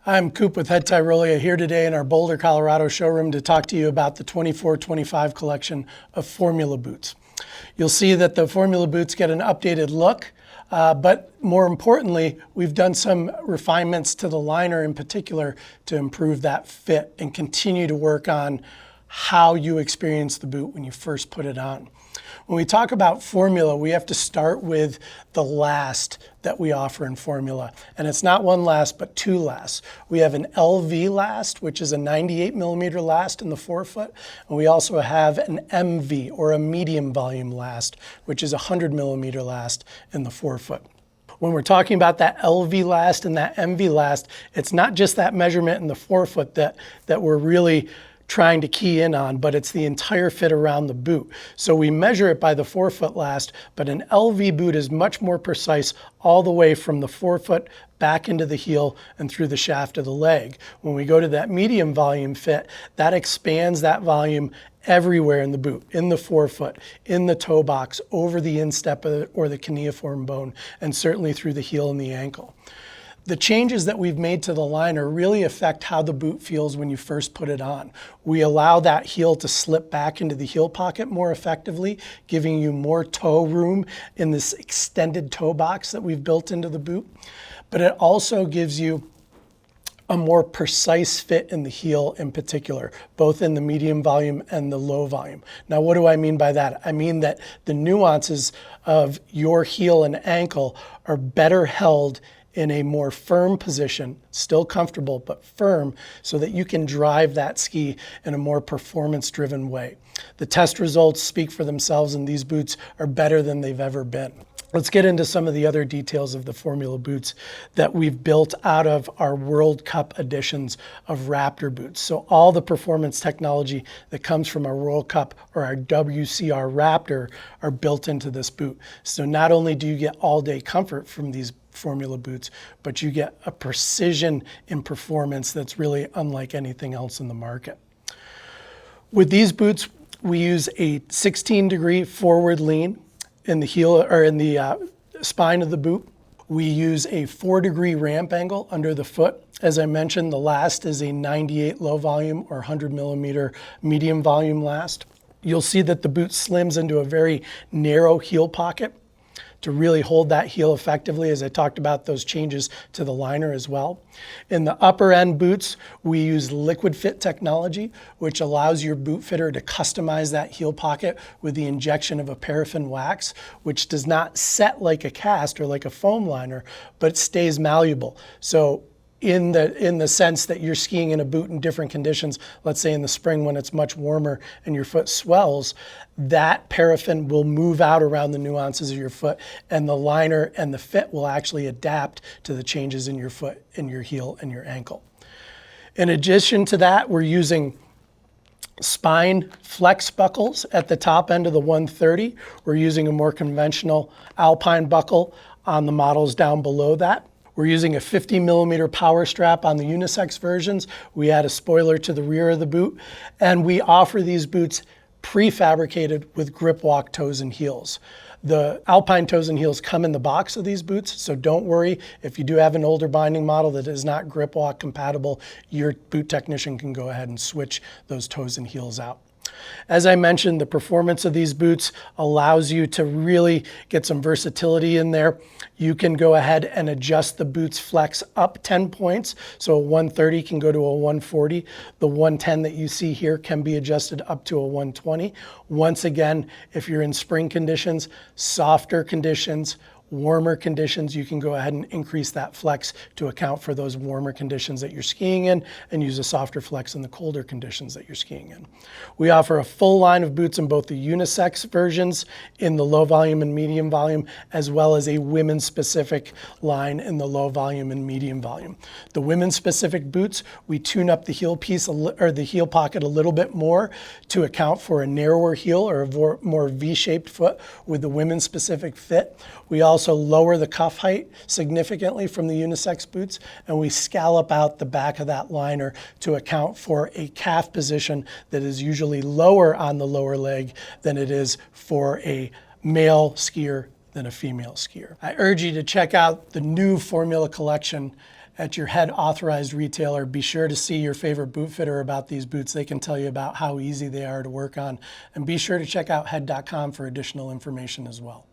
I'm Coop with Head Tyrolia here today in our Boulder, Colorado showroom to talk to you about the 24-25 collection of Formula boots. You'll see that the Formula boots get an updated look, but more importantly, we've done some refinements to the liner in particular to improve that fit and continue to work on how you experience the boot when you first put it on. When we talk about Formula, we have to start with the last that we offer in Formula. And it's not one last, but two lasts. We have an LV last, which is a 98 millimeter last in the forefoot. And we also have an MV, or a medium volume last, which is a 100 millimeter last in the forefoot. When we're talking about that LV last and that MV last, it's not just that measurement in the forefoot that we're really trying to key in on, but it's the entire fit around the boot. So we measure it by the forefoot last, but an LV boot is much more precise all the way from the forefoot back into the heel and through the shaft of the leg. When we go to that medium volume fit, that expands that volume everywhere in the boot, in the forefoot, in the toe box, over the instep or the cuneiform bone, and certainly through the heel and the ankle. The changes that we've made to the liner really affect how the boot feels when you first put it on. We allow that heel to slip back into the heel pocket more effectively, giving you more toe room in this extended toe box that we've built into the boot. But it also gives you a more precise fit in the heel in particular, both in the medium volume and the low volume. Now, what do I mean by that? I mean that the nuances of your heel and ankle are better held in a more firm position, still comfortable, but firm, so that you can drive that ski in a more performance-driven way. The test results speak for themselves, and these boots are better than they've ever been. Let's get into some of the other details of the Formula boots that we've built out of our World Cup editions of Raptor boots. So all the performance technology that comes from our World Cup or our WCR Raptor are built into this boot. So not only do you get all-day comfort from these Formula boots, but you get a precision in performance that's really unlike anything else in the market. With these boots, we use a 16-degree forward lean in the heel or in the spine of the boot. We use a 4-degree ramp angle under the foot. As I mentioned, the last is a 98 low volume or 100 millimeter medium volume last. You'll see that the boot slims into a very narrow heel pocket to really hold that heel effectively, as I talked about those changes to the liner as well. In the upper end boots, we use liquid fit technology, which allows your boot fitter to customize that heel pocket with the injection of a paraffin wax, which does not set like a cast or like a foam liner, but stays malleable. So in the sense that you're skiing in a boot in different conditions, let's say in the spring when it's much warmer and your foot swells, that paraffin will move out around the nuances of your foot, and the liner and the fit will actually adapt to the changes in your foot and your heel and your ankle. In addition to that, we're using spine flex buckles at the top end of the 130. We're using a more conventional alpine buckle on the models down below that. We're using a 50 millimeter power strap on the unisex versions. We add a spoiler to the rear of the boot, and we offer these boots prefabricated with grip walk toes and heels. The alpine toes and heels come in the box of these boots, so don't worry if you do have an older binding model that is not grip walk compatible, your boot technician can go ahead and switch those toes and heels out. As I mentioned, the performance of these boots allows you to really get some versatility in there. You can go ahead and adjust the boot's flex up 10 points. So a 130 can go to a 140. The 110 that you see here can be adjusted up to a 120. Once again, if you're in spring conditions, softer conditions, warmer conditions, you can go ahead and increase that flex to account for those warmer conditions that you're skiing in and use a softer flex in the colder conditions that you're skiing in. We offer a full line of boots in both the unisex versions in the low volume and medium volume, as well as a women's specific line in the low volume and medium volume. The women's specific boots, we tune up the heel piece or the heel pocket a little bit more to account for a narrower heel or a more V-shaped foot with the women's specific fit. We also lower the cuff height significantly from the unisex boots, and we scallop out the back of that liner to account for a calf position that is usually lower on the lower leg than it is for a male skier than a female skier. I urge you to check out the new Formula collection at your Head authorized retailer. Be sure to see your favorite boot fitter about these boots. They can tell you about how easy they are to work on. And be sure to check out head.com for additional information as well.